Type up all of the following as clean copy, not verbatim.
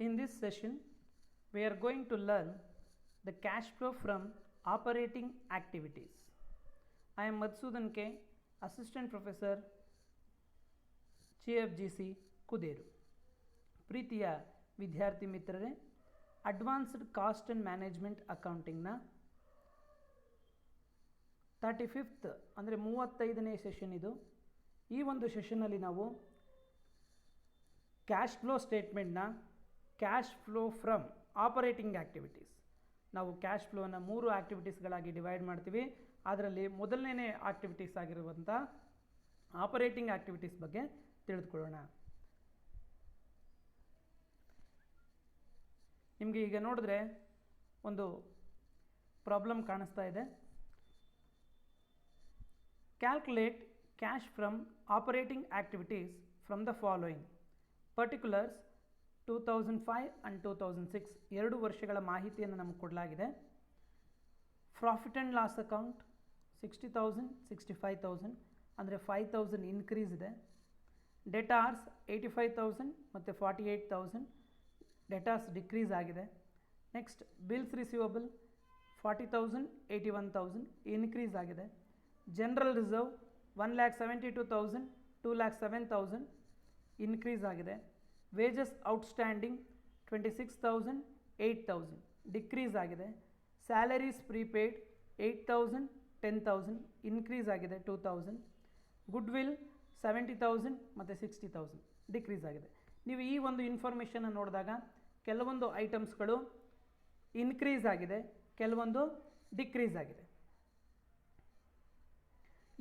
In this session, we are going to learn the cash flow from operating activities. I am Madhusudan K, Assistant Professor, GFGC, Kuderu. ಪ್ರೀತಿಯ ವಿದ್ಯಾರ್ಥಿ ಮಿತ್ರರೇ, advanced cost and management ಅಕೌಂಟಿಂಗ್ನ 35th ಅಂದರೆ 35ನೇ session ಇದು. ಈ ಒಂದು ಸೆಷನ್ನಲ್ಲಿ ನಾವು ಕ್ಯಾಶ್ ಫ್ಲೋ ಸ್ಟೇಟ್ಮೆಂಟ್ನ cash flow from operating activities, ನಾವು ಕ್ಯಾಶ್ ಫ್ಲೋನ 3 ಆ್ಯಕ್ಟಿವಿಟೀಸ್ಗಳಾಗಿ ಡಿವೈಡ್ ಮಾಡ್ತೀವಿ. ಅದರಲ್ಲಿ ಮೊದಲನೇ ಆ್ಯಕ್ಟಿವಿಟೀಸ್ ಆಗಿರುವಂಥ ಆಪರೇಟಿಂಗ್ ಆ್ಯಕ್ಟಿವಿಟೀಸ್ ಬಗ್ಗೆ ತಿಳಿದುಕೊಳ್ಳೋಣ. ನಿಮಗೆ ಈಗ ನೋಡಿದ್ರೆ ಒಂದು ಪ್ರಾಬ್ಲಮ್ ಕಾಣಿಸ್ತಾ ಇದೆ. Calculate cash from operating activities from the following particulars 2005 and 2006 2 ವರ್ಷಗಳ ಮಾಹಿತಿಯನ್ನು ನಮಗೆ ಕೊಡಲಾಗಿದೆ. ಪ್ರಾಫಿಟ್ ಆ್ಯಂಡ್ ಲಾಸ್ ಅಕೌಂಟ್ 60,000 65,000 ಅಂದರೆ 5,000 ಇನ್ಕ್ರೀಸ್ ಇದೆ. ಡೆಟಾರ್ಸ್ 85,000 ಮತ್ತು 48,000 ಡೆಟಾರ್ಸ್ ಡಿಕ್ರೀಸ್ ಆಗಿದೆ. ನೆಕ್ಸ್ಟ್ ಬಿಲ್ಸ್ ರಿಸೀವಬಲ್ 40,000 81,000 ಇನ್ಕ್ರೀಸ್ ಆಗಿದೆ. ಜನರಲ್ ರಿಸರ್ವ್ 1,72,000 2,07,000 ಇನ್ಕ್ರೀಸ್ ಆಗಿದೆ. ವೇಜಸ್ ಔಟ್ಸ್ಟ್ಯಾಂಡಿಂಗ್ 26,000 8,000 ಡಿಕ್ರೀಸ್ ಆಗಿದೆ. ಸ್ಯಾಲರೀಸ್ ಪ್ರೀಪೇಯ್ಡ್ 8,000 10,000 ಇನ್ಕ್ರೀಸ್ ಆಗಿದೆ 2,000. ಗುಡ್ವಿಲ್ 70,000 ಮತ್ತು 60,000 ಡಿಕ್ರೀಸ್ ಆಗಿದೆ. ನೀವು ಈ ಒಂದು ಇನ್ಫಾರ್ಮೇಷನ್ನ ನೋಡಿದಾಗ ಕೆಲವೊಂದು ಐಟಮ್ಸ್ಗಳು ಇನ್ಕ್ರೀಸ್ ಆಗಿದೆ, ಕೆಲವೊಂದು ಡಿಕ್ರೀಸ್ ಆಗಿದೆ.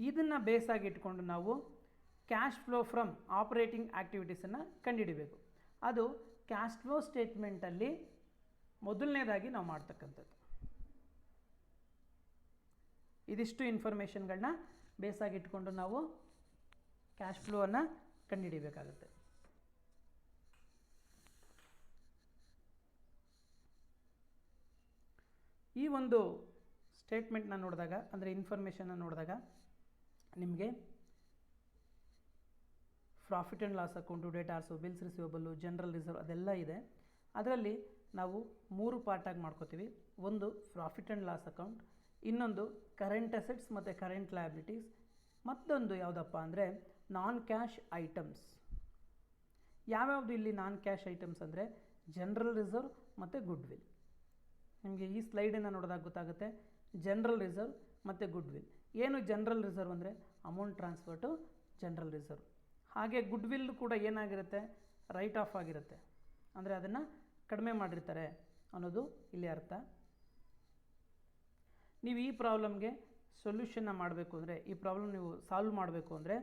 ಇದನ್ನು ಬೇಸಾಗಿ ಇಟ್ಕೊಂಡು ನಾವು ಕ್ಯಾಶ್ ಫ್ಲೋ ಫ್ರಮ್ ಆಪರೇಟಿಂಗ್ ಆ್ಯಕ್ಟಿವಿಟೀಸನ್ನು ಕಂಡುಹಿಡಿಬೇಕು. ಅದು ಕ್ಯಾಶ್ ಫ್ಲೋ ಸ್ಟೇಟ್ಮೆಂಟಲ್ಲಿ ಮೊದಲನೇದಾಗಿ ನಾವು ಮಾಡ್ತಕ್ಕಂಥದ್ದು. ಇದಿಷ್ಟು ಇನ್ಫಾರ್ಮೇಷನ್ಗಳನ್ನ ಬೇಸಾಗಿ ಇಟ್ಕೊಂಡು ನಾವು ಕ್ಯಾಶ್ ಫ್ಲೋವನ್ನು ಕಂಡುಹಿಡಿಯಬೇಕಾಗುತ್ತೆ. ಈ ಒಂದು ಸ್ಟೇಟ್ಮೆಂಟ್ನ ನೋಡಿದಾಗ ಅಂದರೆ ಇನ್ಫಾರ್ಮೇಷನ್ನ ನೋಡಿದಾಗ ನಿಮಗೆ profit and loss account, debtors, bills receivable, general reserve ಅದೆಲ್ಲ ಇದೆ. ಅದರಲ್ಲಿ ನಾವು 3 ಪಾರ್ಟಾಗಿ ಮಾಡ್ಕೋತೀವಿ. ಒಂದು ಪ್ರಾಫಿಟ್ ಆ್ಯಂಡ್ ಲಾಸ್ ಅಕೌಂಟ್, ಇನ್ನೊಂದು ಕರೆಂಟ್ ಅಸೆಟ್ಸ್ ಮತ್ತು ಕರೆಂಟ್ ಲಯಬಿಲಿಟೀಸ್, ಮತ್ತೊಂದು ಯಾವುದಪ್ಪ ಅಂದರೆ ನಾನ್ ಕ್ಯಾಶ್ ಐಟಮ್ಸ್. ಯಾವ್ಯಾವುದು ಇಲ್ಲಿ ನಾನ್ ಕ್ಯಾಶ್ ಐಟಮ್ಸ್ ಅಂದರೆ ಜನರಲ್ ರಿಸರ್ವ್ ಮತ್ತು ಗುಡ್ವಿಲ್. ನಿಮಗೆ ಈ ಸ್ಲೈಡನ್ನು ನೋಡಿದಾಗ ಗೊತ್ತಾಗುತ್ತೆ ಜನರಲ್ ರಿಸರ್ವ್ ಮತ್ತು ಗುಡ್ವಿಲ್. ಏನು ಜನರಲ್ ರಿಸರ್ವ್ ಅಂದರೆ amount transfer to general reserve. ಹಾಗೆ ಗುಡ್ವಿಲ್ ಕೂಡ ಏನಾಗಿರುತ್ತೆ, ರೈಟ್ ಆಫ್ ಆಗಿರುತ್ತೆ, ಅಂದರೆ ಅದನ್ನು ಕಡಿಮೆ ಮಾಡಿರ್ತಾರೆ ಅನ್ನೋದು ಇಲ್ಲಿ ಅರ್ಥ. ನೀವು ಈ ಪ್ರಾಬ್ಲಮ್ಗೆ ಸೊಲ್ಯೂಷನ್ನ ಮಾಡಬೇಕು ಅಂದರೆ, ಈ ಪ್ರಾಬ್ಲಮ್ ನೀವು ಸಾಲ್ವ್ ಮಾಡಬೇಕು ಅಂದರೆ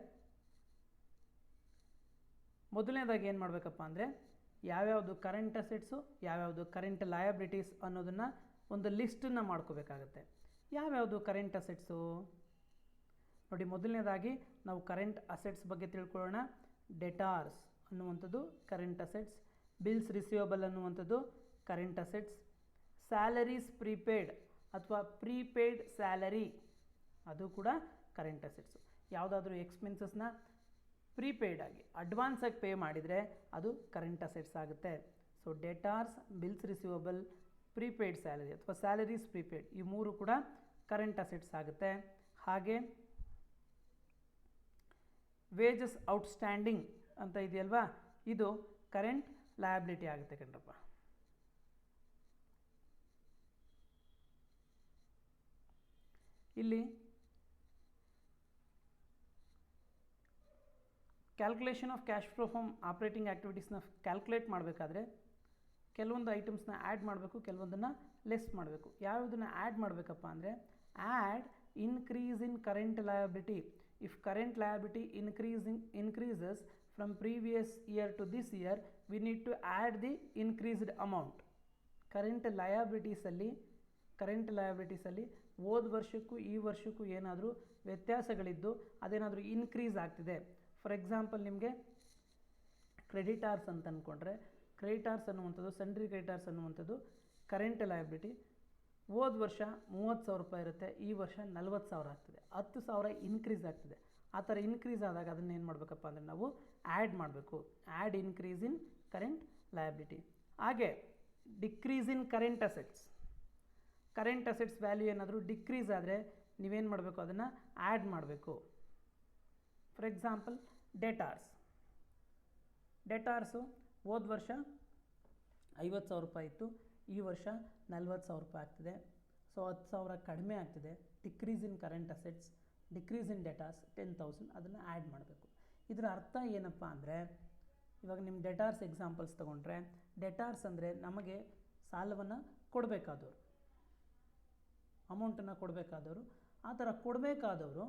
ಮೊದಲನೇದಾಗಿ ಏನು ಮಾಡಬೇಕಪ್ಪ ಅಂದರೆ ಯಾವ್ಯಾವುದು ಕರೆಂಟ್ ಅಸೆಟ್ಸು, ಯಾವ್ಯಾವುದು ಕರೆಂಟ್ ಲಯಬಿಲಿಟೀಸ್ ಅನ್ನೋದನ್ನು ಒಂದು ಲಿಸ್ಟನ್ನು ಮಾಡ್ಕೋಬೇಕಾಗತ್ತೆ. ಯಾವ್ಯಾವುದು ಕರೆಂಟ್ ಅಸೆಟ್ಸು ನೋಡಿ, ಮೊದಲನೇದಾಗಿ ನಾವು ಕರೆಂಟ್ ಅಸೆಟ್ಸ್ ಬಗ್ಗೆ ತಿಳ್ಕೊಳ್ಳೋಣ. ಡೆಟಾರ್ಸ್ ಅನ್ನುವಂಥದ್ದು ಕರೆಂಟ್ ಅಸೆಟ್ಸ್, ಬಿಲ್ಸ್ ರಿಸೀವಬಲ್ ಅನ್ನುವಂಥದ್ದು ಕರೆಂಟ್ ಅಸೆಟ್ಸ್, ಸ್ಯಾಲರೀಸ್ ಪ್ರೀಪೇಯ್ಡ್ ಅಥವಾ ಪ್ರೀಪೇಯ್ಡ್ ಸ್ಯಾಲರಿ ಅದು ಕೂಡ ಕರೆಂಟ್ ಅಸೆಟ್ಸು. ಯಾವುದಾದ್ರೂ ಎಕ್ಸ್ಪೆನ್ಸಸ್ನ ಪ್ರೀಪೇಯ್ಡ್ ಆಗಿ ಅಡ್ವಾನ್ಸಾಗಿ ಪೇ ಮಾಡಿದರೆ ಅದು ಕರೆಂಟ್ ಅಸೆಟ್ಸ್ ಆಗುತ್ತೆ. So debtors, bills receivable, prepaid salary ಅಥವಾ ಸ್ಯಾಲರೀಸ್ ಪ್ರೀಪೇಯ್ಡ್ ಈ 3 ಕೂಡ ಕರೆಂಟ್ ಅಸೆಟ್ಸ್ ಆಗುತ್ತೆ. ಹಾಗೆ ವೇಜಸ್ ಔಟ್ಸ್ಟ್ಯಾಂಡಿಂಗ್ ಅಂತ ಇದೆಯಲ್ವಾ, ಇದು ಕರೆಂಟ್ ಲಯಬಿಲಿಟಿ ಆಗುತ್ತೆ ಕಣ್ರಪ್ಪ. ಇಲ್ಲಿ calculation of cash flow from operating ಆ್ಯಕ್ಟಿವಿಟೀಸ್ನ ಕ್ಯಾಲ್ಕುಲೇಟ್ ಮಾಡಬೇಕಾದ್ರೆ ಕೆಲವೊಂದು ಐಟಮ್ಸ್ನ ಆ್ಯಡ್ ಮಾಡಬೇಕು, ಕೆಲವೊಂದನ್ನು ಲೆಸ್ ಮಾಡಬೇಕು. ಯಾವುದನ್ನು ಆ್ಯಡ್ ಮಾಡಬೇಕಪ್ಪ ಅಂದರೆ add increase in current liability. If current liability increases from previous year to this year, we need to add the increased amount. Current ಲಯಬಿಲಿಟೀಸಲ್ಲಿ ಹೋದ ವರ್ಷಕ್ಕೂ ಈ ವರ್ಷಕ್ಕೂ ಏನಾದರೂ ವ್ಯತ್ಯಾಸಗಳಿದ್ದು ಅದೇನಾದರೂ ಇನ್ಕ್ರೀಸ್ ಆಗ್ತಿದೆ. ಫಾರ್ ಎಕ್ಸಾಂಪಲ್ ನಿಮಗೆ ಕ್ರೆಡಿಟಾರ್ಸ್ ಅಂತ ಅಂದ್ಕೊಂಡ್ರೆ, ಕ್ರೆಡಿಟಾರ್ಸ್ ಅನ್ನುವಂಥದ್ದು, ಸೆಂಡ್ರಿ ಕ್ರೆಡಿಟಾರ್ಸ್ ಅನ್ನುವಂಥದ್ದು ಕರೆಂಟ್ ಲಯಬಿಲಿಟಿ. ಹೋದ ವರ್ಷ 30,000 ರೂಪಾಯಿ ಇರುತ್ತೆ, ಈ ವರ್ಷ 40,000 ಆಗ್ತಿದೆ, 10,000 ಇನ್ಕ್ರೀಸ್ ಆಗ್ತಿದೆ. ಆ ಥರ ಇನ್ಕ್ರೀಸ್ ಆದಾಗ ಅದನ್ನು ಏನು ಮಾಡಬೇಕಪ್ಪ ಅಂದರೆ ನಾವು ಆ್ಯಡ್ ಮಾಡಬೇಕು. Add increase in current liability. ಹಾಗೆ decrease in current assets value ಏನಾದರೂ ಡಿಕ್ರೀಸ್ ಆದರೆ ನೀವೇನು ಮಾಡಬೇಕು, ಅದನ್ನು ಆ್ಯಡ್ ಮಾಡಬೇಕು. ಫಾರ್ ಎಕ್ಸಾಂಪಲ್ ಡೆಟಾರ್ಸು ಹೋದ ವರ್ಷ 50,000 ರೂಪಾಯಿ ಇತ್ತು, ಈ ವರ್ಷ 40,000 ರೂಪಾಯಿ ಆಗ್ತಿದೆ. ಸೊ 10,000 ಕಡಿಮೆ ಆಗ್ತಿದೆ. Decrease in current assets, decrease in debtors 10,000, ಅದನ್ನು ಆ್ಯಡ್ ಮಾಡಬೇಕು. ಇದರ ಅರ್ಥ ಏನಪ್ಪ ಅಂದರೆ, ಇವಾಗ ನಿಮ್ಮ ಡೆಟಾರ್ಸ್ ಎಕ್ಸಾಂಪಲ್ಸ್ ತೊಗೊಂಡ್ರೆ, ಡೆಟಾರ್ಸ್ ಅಂದರೆ ನಮಗೆ ಸಾಲವನ್ನು ಕೊಡಬೇಕಾದವರು, ಅಮೌಂಟನ್ನು ಕೊಡಬೇಕಾದವರು. ಆ ಥರ ಕೊಡಬೇಕಾದವರು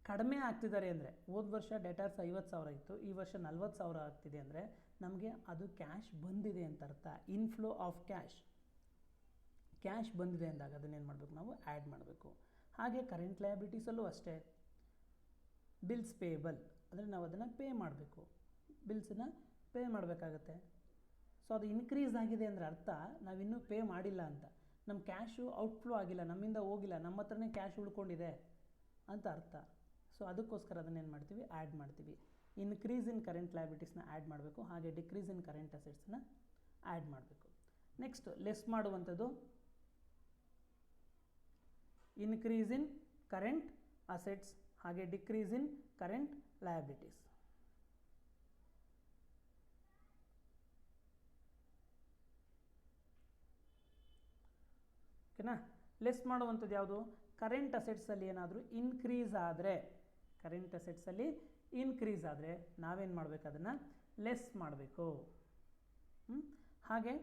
ಕಡಿಮೆ ಆಗ್ತಿದ್ದಾರೆ ಅಂದರೆ, ಹೋದ ವರ್ಷ ಡೆಟಾರ್ಸ್ 50,000 ಇತ್ತು, ಈ ವರ್ಷ 40,000 ಆಗ್ತಿದೆ ಅಂದರೆ ನಮಗೆ ಅದು ಕ್ಯಾಶ್ ಬಂದಿದೆ ಅಂತ ಅರ್ಥ. ಇನ್ಫ್ಲೋ ಆಫ್ ಕ್ಯಾಶ್ ಬಂದಿದೆ ಅಂದಾಗ ಅದನ್ನೇನು ಮಾಡಬೇಕು, ನಾವು ಆ್ಯಡ್ ಮಾಡಬೇಕು. ಹಾಗೆ ಕರೆಂಟ್ ಲಯಬಿಲಿಟೀಸಲ್ಲೂ ಅಷ್ಟೇ, ಬಿಲ್ಸ್ ಪೇಯಬಲ್ ಅಂದರೆ ನಾವು ಅದನ್ನು ಪೇ ಮಾಡಬೇಕು, ಬಿಲ್ಸನ್ನು ಪೇ ಮಾಡಬೇಕಾಗತ್ತೆ. ಸೊ ಅದು ಇನ್ಕ್ರೀಸ್ ಆಗಿದೆ ಅಂದರೆ ಅರ್ಥ ನಾವಿನ್ನೂ ಪೇ ಮಾಡಿಲ್ಲ ಅಂತ, ನಮ್ಮ ಕ್ಯಾಶು ಔಟ್ಫ್ಲೋ ಆಗಿಲ್ಲ, ನಮ್ಮಿಂದ ಹೋಗಿಲ್ಲ, ನಮ್ಮ ಹತ್ರನೇ ಕ್ಯಾಶ್ ಉಳ್ಕೊಂಡಿದೆ ಅಂತ ಅರ್ಥ. ಸೊ ಅದಕ್ಕೋಸ್ಕರ ಅದನ್ನೇನು ಮಾಡ್ತೀವಿ, ಆ್ಯಡ್ ಮಾಡ್ತೀವಿ. ಇನ್ಕ್ರೀಸ್ ಇನ್ ಕರೆಂಟ್ ಲಯಬಿಲಿಟೀಸ್ನ ಆ್ಯಡ್ ಮಾಡಬೇಕು, ಹಾಗೆ ಡಿಕ್ರೀಸ್ ಇನ್ ಕರೆಂಟ್ ಅಸೆಟ್ಸ್ನ ಆ್ಯಡ್ ಮಾಡಬೇಕು. ನೆಕ್ಸ್ಟ್ ಲೆಸ್ ಮಾಡುವಂಥದ್ದು ಇನ್ಕ್ರೀಸ್ ಇನ್ ಕರೆಂಟ್ ಅಸೆಟ್ಸ್ ಹಾಗೆ ಡಿಕ್ರೀಸ್ ಇನ್ ಕರೆಂಟ್ ಲಯಬಿಲಿಟೀಸ್. ಓಕೆನಾ? ಲೆಸ್ ಮಾಡುವಂಥದ್ದು ಯಾವುದು? ಕರೆಂಟ್ ಅಸೆಟ್ಸಲ್ಲಿ ಏನಾದರೂ ಇನ್ಕ್ರೀಸ್ ಆದರೆ, ನಾವೇನು ಮಾಡಬೇಕು, ಅದನ್ನು ಲೆಸ್ ಮಾಡಬೇಕು. ಹಾಗೆ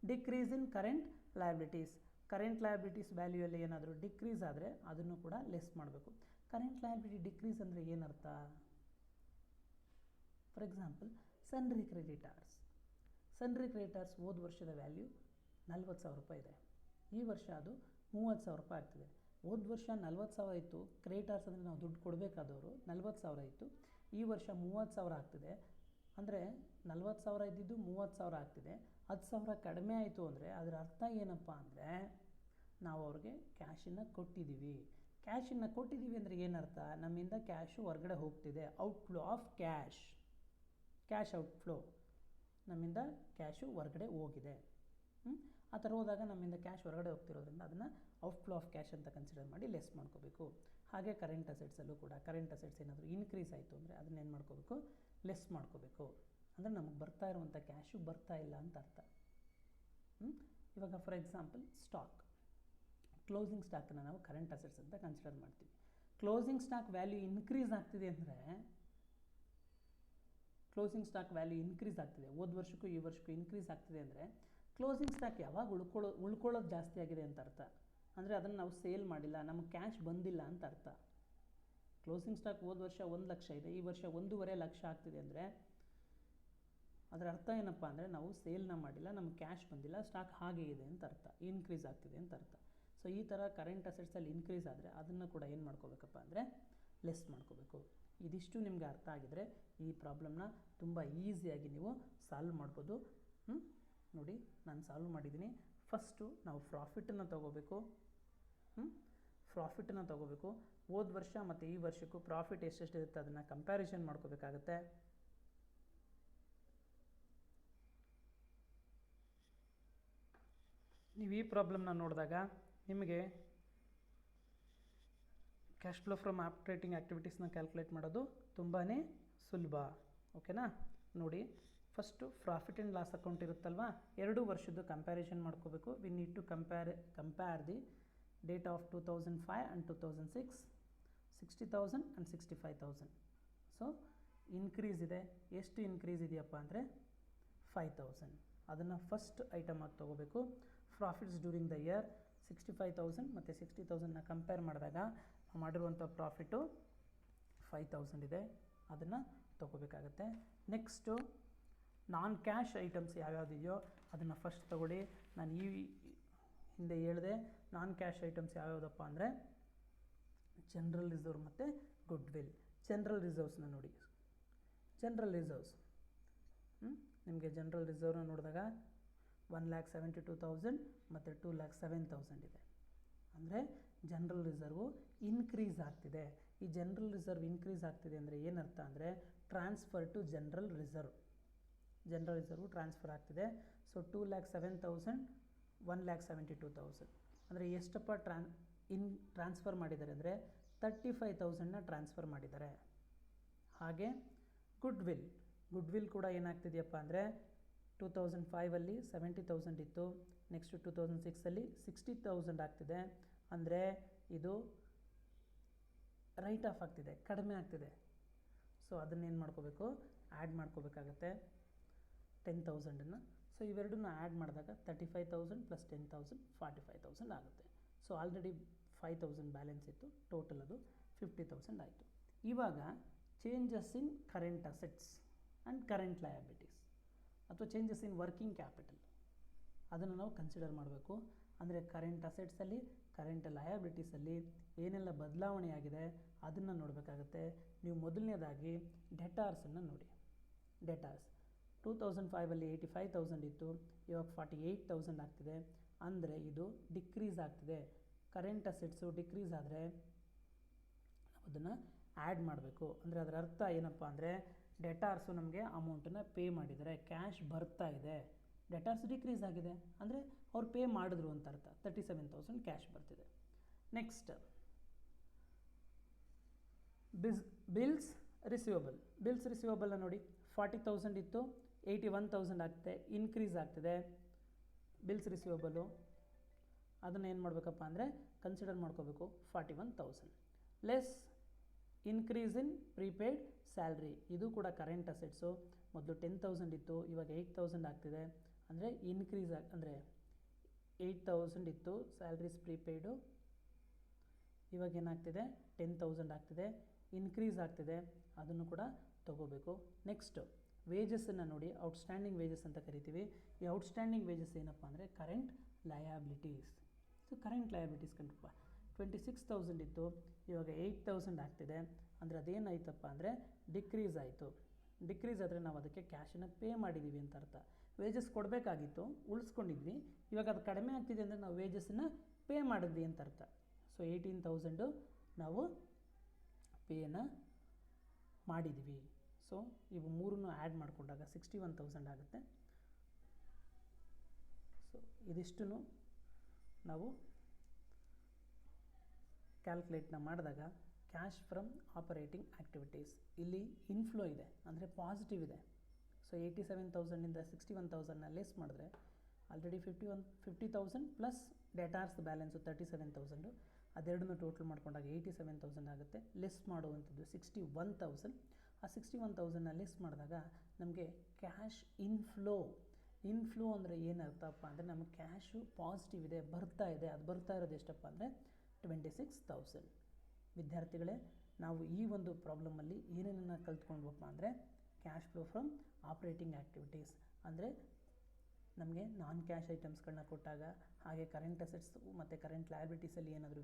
ಡಿಕ್ರೀಸ್ ಇನ್ ಕರೆಂಟ್ ಲಯಬಿಲಿಟೀಸ್ ವ್ಯಾಲ್ಯೂಯಲ್ಲಿ ಏನಾದರೂ ಡಿಕ್ರೀಸ್ ಆದರೆ ಅದನ್ನು ಕೂಡ ಲೆಸ್ ಮಾಡಬೇಕು. ಕರೆಂಟ್ ಲಯಬಿಲಿಟಿ ಡಿಕ್ರೀಸ್ ಅಂದರೆ ಏನರ್ಥ? ಫಾರ್ ಎಕ್ಸಾಂಪಲ್ ಸನ್ರಿ ಕ್ರೆಡಿಟಾರ್ಸ್ ಹೋದ ವರ್ಷದ ವ್ಯಾಲ್ಯೂ 40,000 ರೂಪಾಯಿ ಇದೆ, ಈ ವರ್ಷ ಅದು 30,000 ರೂಪಾಯಿ ಆಗ್ತಿದೆ. ಹೋದ ವರ್ಷ 40,000 ಇತ್ತು, ಕ್ರೆಡಿಟಾರ್ಸ್ ಅಂದರೆ ನಾವು ದುಡ್ಡು ಕೊಡಬೇಕಾದವರು 40,000 ಇತ್ತು, ಈ ವರ್ಷ 30,000 ಆಗ್ತಿದೆ. ಅಂದರೆ 40,000 ಇದ್ದಿದ್ದು 30,000 ಆಗ್ತಿದೆ. 10,000 ಕಡಿಮೆ ಆಯಿತು ಅಂದರೆ ಅದರ ಅರ್ಥ ಏನಪ್ಪ ಅಂದರೆ, ನಾವು ಅವ್ರಿಗೆ ಕ್ಯಾಶನ್ನು ಕೊಟ್ಟಿದ್ದೀವಿ ಅಂದರೆ ಏನರ್ಥ? ನಮ್ಮಿಂದ ಕ್ಯಾಶು ಹೊರಗಡೆ ಹೋಗ್ತಿದೆ, ಔಟ್ಫ್ಲೋ ಆಫ್ ಕ್ಯಾಶ್ ಔಟ್ಫ್ಲೋ, ನಮ್ಮಿಂದ ಕ್ಯಾಶು ಹೊರಗಡೆ ಹೋಗಿದೆ. ಆ ಥರ ಹೋದಾಗ ನಮ್ಮಿಂದ ಕ್ಯಾಶ್ ಹೊರಗಡೆ ಹೋಗ್ತಿರೋದ್ರಿಂದ ಅದನ್ನು ಔಟ್ಫ್ಲೋ ಆಫ್ ಕ್ಯಾಶ್ ಅಂತ ಕನ್ಸಿಡರ್ ಮಾಡಿ ಲೆಸ್ ಮಾಡ್ಕೋಬೇಕು. ಹಾಗೆ ಕರೆಂಟ್ ಅಸೆಟ್ಸಲ್ಲೂ ಕೂಡ ಕರೆಂಟ್ ಅಸೆಟ್ಸ್ ಏನಾದರೂ ಇನ್ಕ್ರೀಸ್ ಆಯಿತು ಅಂದರೆ ಅದನ್ನೇನು ಮಾಡ್ಕೋಬೇಕು, ಲೆಸ್ ಮಾಡ್ಕೋಬೇಕು. ಅಂದರೆ ನಮಗೆ ಬರ್ತಾ ಇರುವಂಥ ಕ್ಯಾಶು ಬರ್ತಾ ಇಲ್ಲ ಅಂತ ಅರ್ಥ. ಇವಾಗ ಫಾರ್ ಎಕ್ಸಾಂಪಲ್ ಕ್ಲೋಸಿಂಗ್ ಸ್ಟಾಕನ್ನು ನಾವು ಕರೆಂಟ್ ಅಸೆಟ್ಸ್ ಅಂತ ಕನ್ಸಿಡರ್ ಮಾಡ್ತೀವಿ. ಕ್ಲೋಸಿಂಗ್ ಸ್ಟಾಕ್ ವ್ಯಾಲ್ಯೂ ಇನ್ಕ್ರೀಸ್ ಆಗ್ತಿದೆ ಅಂದರೆ, ಹೋದ ವರ್ಷಕ್ಕೂ ಈ ವರ್ಷಕ್ಕೂ ಇನ್ಕ್ರೀಸ್ ಆಗ್ತಿದೆ ಅಂದರೆ ಕ್ಲೋಸಿಂಗ್ ಸ್ಟಾಕ್ ಯಾವಾಗ ಉಳ್ಕೊಳ್ಳೋದು ಜಾಸ್ತಿ ಆಗಿದೆ ಅಂತ ಅರ್ಥ. ಅಂದರೆ ಅದನ್ನು ನಾವು ಸೇಲ್ ಮಾಡಿಲ್ಲ, ನಮಗೆ ಕ್ಯಾಶ್ ಬಂದಿಲ್ಲ ಅಂತ ಅರ್ಥ. ಕ್ಲೋಸಿಂಗ್ ಸ್ಟಾಕ್ ಹೋದ ವರ್ಷ 1,00,000 ಇದೆ, ಈ ವರ್ಷ 1.5 ಲಕ್ಷ ಆಗ್ತಿದೆ ಅಂದರೆ ಅದರ ಅರ್ಥ ಏನಪ್ಪ ಅಂದರೆ ನಾವು ಸೇಲ್ನ ಮಾಡಿಲ್ಲ, ನಮಗೆ ಕ್ಯಾಶ್ ಬಂದಿಲ್ಲ, ಸ್ಟಾಕ್ ಹಾಗೆ ಇದೆ ಅಂತ ಅರ್ಥ, ಇನ್ಕ್ರೀಸ್ ಆಗ್ತಿದೆ ಅಂತ ಅರ್ಥ. ಸೊ ಈ ಥರ ಕರೆಂಟ್ ಅಸೆಟ್ಸಲ್ಲಿ ಇನ್ಕ್ರೀಸ್ ಆದರೆ ಅದನ್ನು ಕೂಡ ಏನು ಮಾಡ್ಕೋಬೇಕಪ್ಪ ಅಂದರೆ ಲೆಸ್ ಮಾಡ್ಕೋಬೇಕು. ಇದಿಷ್ಟು ನಿಮಗೆ ಅರ್ಥ ಆಗಿದರೆ ಈ ಪ್ರಾಬ್ಲಮ್ನ ತುಂಬ ಈಸಿಯಾಗಿ ನೀವು ಸಾಲ್ವ್ ಮಾಡ್ಬೋದು. ನೋಡಿ, ನಾನು ಸಾಲ್ವ್ ಮಾಡಿದ್ದೀನಿ. ಫಸ್ಟು ನಾವು ಪ್ರಾಫಿಟನ್ನು ತೊಗೋಬೇಕು. ಹೋದ ವರ್ಷ ಮತ್ತು ಈ ವರ್ಷಕ್ಕೂ ಪ್ರಾಫಿಟ್ ಎಷ್ಟೆಷ್ಟು ಇರುತ್ತೆ ಅದನ್ನು ಕಂಪ್ಯಾರಿಸನ್ ಮಾಡ್ಕೋಬೇಕಾಗತ್ತೆ. ನೀವು ಈ ಪ್ರಾಬ್ಲಮ್ನ ನೋಡಿದಾಗ ನಿಮಗೆ ಕ್ಯಾಶ್ ಫ್ಲೋ ಫ್ರಮ್ ಆಪರೇಟಿಂಗ್ ಆ್ಯಕ್ಟಿವಿಟೀಸ್ನ ಕ್ಯಾಲ್ಕುಲೇಟ್ ಮಾಡೋದು ತುಂಬಾ ಸುಲಭ. ಓಕೆನಾ? ನೋಡಿ, first profit and loss account ಇರುತ್ತಲ್ವ, 2 ವರ್ಷದ್ದು ಕಂಪ್ಯಾರಿಸನ್ ಮಾಡ್ಕೋಬೇಕು. We need to compare the date of 2005 and 2006, 60,000 and 65,000. So increase ಇದೆ. ಎಷ್ಟು ಇನ್ಕ್ರೀಸ್ ಇದೆಯಪ್ಪ ಅಂದರೆ 5,000. ಅದನ್ನು ಫಸ್ಟ್ ಐಟಮ್ ಆಗಿ ತೊಗೋಬೇಕು. ಪ್ರಾಫಿಟ್ಸ್ ಡ್ಯೂರಿಂಗ್ ದ ಇಯರ್ 65,000 ಮತ್ತು 60,000ನ ಕಂಪೇರ್ ಮಾಡಿದಾಗ ಮಾಡಿರುವಂಥ ಪ್ರಾಫಿಟು 5,000 ಇದೆ, ಅದನ್ನು ತೊಗೋಬೇಕಾಗತ್ತೆ. ನೆಕ್ಸ್ಟು ನಾನ್ ಕ್ಯಾಶ್ ಐಟಮ್ಸ್ ಯಾವ್ಯಾವುದಿದೆಯೋ ಅದನ್ನು ಫಸ್ಟ್ ತೊಗೊಳ್ಳಿ. ನಾನು ಈ ಹಿಂದೆ ಹೇಳಿದೆ, ನಾನ್ ಕ್ಯಾಶ್ ಐಟಮ್ಸ್ ಯಾವ್ಯಾವುದಪ್ಪ ಅಂದರೆ ಜನರಲ್ ರಿಸರ್ವ್ ಮತ್ತು ಗುಡ್ವಿಲ್. ಜನರಲ್ ರಿಸರ್ವ್ಸ್ನ ನೋಡಿ, ನಿಮಗೆ ಜನರಲ್ ರಿಸರ್ವ್ನ ನೋಡಿದಾಗ 1,72,000 ಮತ್ತು 2,07,000 ಇದೆ. ಅಂದರೆ ಜನರಲ್ ರಿಸರ್ವು ಇನ್ಕ್ರೀಸ್ ಆಗ್ತಿದೆ. ಈ ಜನರಲ್ ರಿಸರ್ವ್ ಇನ್ಕ್ರೀಸ್ ಆಗ್ತಿದೆ ಅಂದರೆ ಏನರ್ಥ ಅಂದರೆ transfer to general reserve. General reserve transfer ಆಗ್ತಿದೆ. ಸೊ 2,07,000 1,72,000 ಅಂದರೆ ಎಷ್ಟಪ್ಪ ಟ್ರಾನ್ಸ್ಫರ್ ಮಾಡಿದ್ದಾರೆ ಅಂದರೆ 35,000ನ ಟ್ರಾನ್ಸ್ಫರ್ ಮಾಡಿದ್ದಾರೆ. ಹಾಗೆ ಗುಡ್ ವಿಲ್ ಕೂಡ ಏನಾಗ್ತಿದೆಯಪ್ಪ ಅಂದರೆ 2005ಅಲ್ಲಿ 70,000 ಇತ್ತು, ನೆಕ್ಸ್ಟ್ 2006ಅಲ್ಲಿ 60,000 ಆಗ್ತಿದೆ. ಅಂದರೆ ಇದು ರೈಟ್ ಆಫ್ ಆಗ್ತಿದೆ, ಕಡಿಮೆ ಆಗ್ತಿದೆ. ಸೊ ಅದನ್ನೇನು ಮಾಡ್ಕೋಬೇಕು, ಆ್ಯಡ್ ಮಾಡ್ಕೋಬೇಕಾಗತ್ತೆ 10,000ನ್ನು. ಸೊ ಇವೆರಡನ್ನ ಆ್ಯಡ್ ಮಾಡಿದಾಗ 35,000 + 10,000 45,000 ಆಗುತ್ತೆ. ಸೊ ಆಲ್ರೆಡಿ 5,000 ಬ್ಯಾಲೆನ್ಸ್ ಇತ್ತು, ಟೋಟಲ್ ಅದು 50,000 ಆಯಿತು. ಇವಾಗ changes in current assets and current liabilities ಅಥವಾ ಚೇಂಜಸ್ ಇನ್ ವರ್ಕಿಂಗ್ ಕ್ಯಾಪಿಟಲ್ ಅದನ್ನು ನಾವು ಕನ್ಸಿಡರ್ ಮಾಡಬೇಕು. ಅಂದರೆ ಕರೆಂಟ್ ಅಸೆಟ್ಸಲ್ಲಿ ಕರೆಂಟ್ ಲಯಬಿಲಿಟೀಸಲ್ಲಿ ಏನೆಲ್ಲ ಬದಲಾವಣೆ ಆಗಿದೆ ಅದನ್ನು ನೋಡಬೇಕಾಗತ್ತೆ. ನೀವು ಮೊದಲನೇದಾಗಿ ಡೆಟಾರ್ಸನ್ನು ನೋಡಿ. ಡೆಟಾರ್ಸ್ 2005ಅಲ್ಲಿ 85,000 ಇತ್ತು, ಇವಾಗ 48,000 ಆಗ್ತಿದೆ. ಅಂದರೆ ಇದು ಡಿಕ್ರೀಸ್ ಆಗ್ತಿದೆ. ಕರೆಂಟ್ ಅಸೆಟ್ಸು ಡಿಕ್ರೀಸ್ ಆದರೆ ನಾವು ಅದನ್ನು ಆ್ಯಡ್ ಮಾಡಬೇಕು. ಅಂದರೆ ಅದರ ಅರ್ಥ ಏನಪ್ಪ ಅಂದರೆ ಡೆಟಾರ್ಸು ನಮಗೆ ಅಮೌಂಟನ್ನು ಪೇ ಮಾಡಿದ್ದಾರೆ, ಕ್ಯಾಶ್ ಬರ್ತಾ ಇದೆ. ಡೆಟಾರ್ಸ್ ಡಿಕ್ರೀಸ್ ಆಗಿದೆ ಅಂದರೆ ಅವ್ರು ಪೇ ಮಾಡಿದ್ರು ಅಂತ ಅರ್ಥ. 37,000 ಕ್ಯಾಶ್ ಬರ್ತಿದೆ. ನೆಕ್ಸ್ಟ್ ಬಿಲ್ಸ್ ರಿಸೀವಬಲ್ನ ನೋಡಿ. 40,000 ಇತ್ತು, 81,000 ಆಗ್ತಿದೆ, ಇನ್ಕ್ರೀಸ್ ಆಗ್ತಿದೆ. ಬಿಲ್ಸ್ ರಿಸೀವಬಲ್ಲು ಅದನ್ನು ಏನು ಮಾಡಬೇಕಪ್ಪ ಅಂದರೆ ಕನ್ಸಿಡರ್ ಮಾಡ್ಕೋಬೇಕು 41,000 less increase in prepaid salary. ಇದು ಕೂಡ ಕರೆಂಟ್ ಅಸೆಟ್ಸು. ಮೊದಲು 10,000 ಇತ್ತು, ಇವಾಗ 8,000 ಆಗ್ತಿದೆ. ಅಂದರೆ ಇನ್ಕ್ರೀಸ್ ಅಂದರೆ 8,000 ಇತ್ತು ಸ್ಯಾಲ್ರೀಸ್ ಪ್ರೀಪೇಯ್ಡು, ಇವಾಗ ಏನಾಗ್ತಿದೆ 10,000 ಆಗ್ತಿದೆ, ಇನ್ಕ್ರೀಸ್ ಆಗ್ತಿದೆ. ಅದನ್ನು ಕೂಡ ತಗೋಬೇಕು. ನೆಕ್ಸ್ಟು ವೇಜಸ್ಸನ್ನು ನೋಡಿ. ಔಟ್ಸ್ಟ್ಯಾಂಡಿಂಗ್ ವೇಜಸ್ ಅಂತ ಕರಿತೀವಿ. ಈ ಔಟ್ಸ್ಟ್ಯಾಂಡಿಂಗ್ ವೇಜಸ್ ಏನಪ್ಪ ಅಂದರೆ current liabilities. So current liabilities ಕಂಡ್ರಪ್ಪ 26,000 ಇತ್ತು, ಇವಾಗ 8,000 ಆಗ್ತಿದೆ. ಅಂದರೆ ಅದೇನಾಯ್ತಪ್ಪ ಅಂದರೆ ಡಿಕ್ರೀಸ್ ಆಯಿತು. ಡಿಕ್ರೀಸ್ ಆದರೆ ನಾವು ಅದಕ್ಕೆ ಕ್ಯಾಶನ್ನು ಪೇ ಮಾಡಿದ್ದೀವಿ ಅಂತ ಅರ್ಥ. ವೇಜಸ್ ಕೊಡಬೇಕಾಗಿತ್ತು, ಉಳಿಸ್ಕೊಂಡಿದ್ವಿ, ಇವಾಗ ಅದು ಕಡಿಮೆ ಆಗ್ತಿದೆ ಅಂದರೆ ನಾವು ವೇಜಸ್ಸನ್ನು ಪೇ ಮಾಡಿದ್ವಿ ಅಂತ ಅರ್ಥ. ಸೊ 18,000 ನಾವು ಪೇಯನ್ನು ಮಾಡಿದ್ವಿ. ಸೊ ಇವು ಮೂರನ್ನು ಆ್ಯಡ್ ಮಾಡಿಕೊಂಡಾಗ 61,000 ಆಗುತ್ತೆ. ಸೊ ಇದಿಷ್ಟು ನಾವು ಕ್ಯಾಲ್ಕುಲೇಟ್ನ ಮಾಡಿದಾಗ ಕ್ಯಾಶ್ ಫ್ರಮ್ ಆಪರೇಟಿಂಗ್ ಆ್ಯಕ್ಟಿವಿಟೀಸ್ ಇಲ್ಲಿ ಇನ್ಫ್ಲೋ ಇದೆ, ಅಂದರೆ ಪಾಸಿಟಿವ್ ಇದೆ. ಸೊ 87,000ಇಂದ 61,000ನ ಲೆಸ್ ಮಾಡಿದ್ರೆ ಆಲ್ರೆಡಿ 50,000 ಪ್ಲಸ್ ಡೆಟಾರ್ಸ್ ಬ್ಯಾಲೆನ್ಸು 37,000. ಅದೆರಡನ್ನೂ ಟೋಟಲ್ ಮಾಡ್ಕೊಂಡಾಗ 87,000 ಆಗುತ್ತೆ. ಲೆಸ್ ಮಾಡುವಂಥದ್ದು 61,000. ಆ 61,000ನ ಲೆಸ್ ಮಾಡಿದಾಗ ನಮಗೆ ಕ್ಯಾಶ್ ಇನ್ಫ್ಲೋ ಅಂದರೆ ಏನು ಅರ್ಥಪ್ಪ ಅಂದರೆ ನಮಗೆ ಕ್ಯಾಶು ಪಾಸಿಟಿವ್ ಇದೆ, ಬರ್ತಾ ಇದೆ. ಅದು ಬರ್ತಾ ಇರೋದು ಎಷ್ಟಪ್ಪ ಅಂದರೆ 26,000. ವಿದ್ಯಾರ್ಥಿಗಳೇ, ನಾವು ಈ ಒಂದು ಪ್ರಾಬ್ಲಮಲ್ಲಿ ಏನೇನನ್ನು ಕಲ್ತ್ಕೊಂಡ್ವಪ್ಪ ಅಂದರೆ cash flow from operating activities ಅಂದರೆ ನಮಗೆ ನಾನ್ ಕ್ಯಾಶ್ ಐಟಮ್ಸ್ಗಳನ್ನ ಕೊಟ್ಟಾಗ, ಹಾಗೆ ಕರೆಂಟ್ ಅಸೆಟ್ಸ್ ಮತ್ತು ಕರೆಂಟ್ ಲಯಬಿಲಿಟೀಸಲ್ಲಿ ಏನಾದರೂ